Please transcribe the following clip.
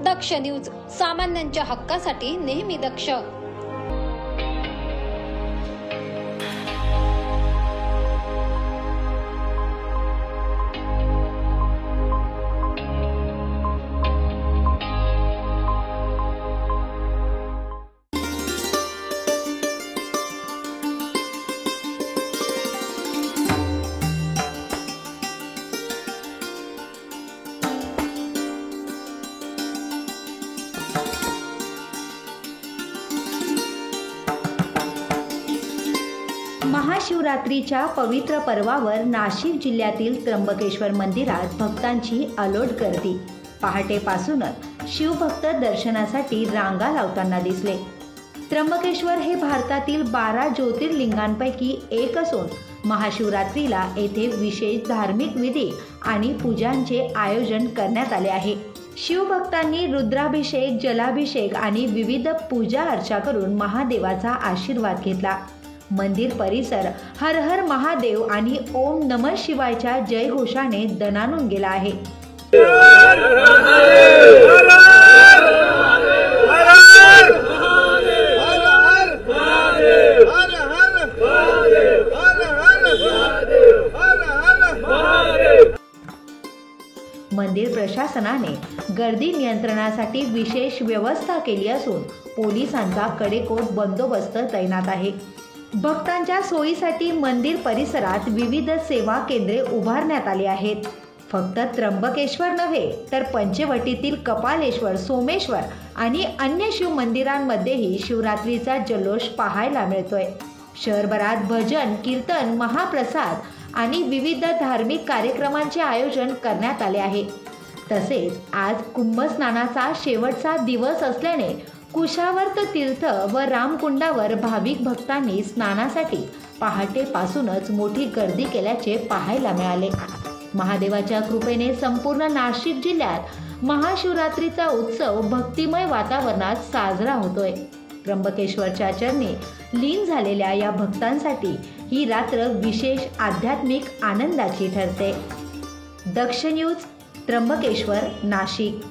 दक्ष news, सामान्यांच्या हक्कासाठी नेहमी दक्ष। महाशिवरात्रीच्या पवित्र पर्वावर नाशिक जिल्ह्यातील त्र्यंबकेश्वर मंदिरात भक्तांची अलोट गर्दी। पहाटेपासूनच शिवभक्त दर्शनासाठी रांगा लावताना दिसले। त्र्यंबकेश्वर हे भारतातील 12 ज्योतिर्लिंगांपैकी एक असून महाशिवरात्रीला येथे विशेष धार्मिक विधी आणि पूजांचे आयोजन करण्यात आले आहे। शिवभक्तांनी रुद्राभिषेक, जलाभिषेक आणि विविध पूजा अर्चा करून महादेवाचा आशीर्वाद घेतला। मंदिर परिसर हर हर महादेव आणि ओम नमः शिवायच्या जयघोषाने दणाणून गेला आहे। मंदिर प्रशासनाने गर्दी नियंत्रणासाठी विशेष व्यवस्था केली असून पोलिसांचा कडेकोट बंदोबस्त तैनात आहे। भक्तांच्या सोयीसाठी मंदिर परिसरात विविध सेवा केंद्रे उभारण्यात आली आहेत। फक्त त्र्यंबकेश्वर नव्हे तर पंचवटीतील कपालेश्वर, सोमेश्वर आणि अन्य शिव मंदिरांमध्येही शिवरात्रीचा जल्लोष पाहायला मिळतोय। शहरभरात भजन, कीर्तन, महाप्रसाद आणि विविध धार्मिक कार्यक्रमांचे आयोजन करण्यात आले आहे। तसेच आज कुंभस्नानाचा शेवटचा दिवस असल्याने कुशावर्त तीर्थ व रामकुंडावर भाविक भक्तांनी स्नानासाठी पहाटेपासूनच मोठी गर्दी केल्याचे पाहायला मिळाले। महादेवाच्या कृपेने संपूर्ण नाशिक जिल्ह्यात महाशिवरात्रीचा उत्सव भक्तिमय वातावरणात साजरा होतोय। त्र्यंबकेश्वरच्या चरणी लीन झालेल्या या भक्तांसाठी ही रात्र विशेष आध्यात्मिक आनंदाची ठरते। दक्ष न्यूज, त्र्यंबकेश्वर, नाशिक।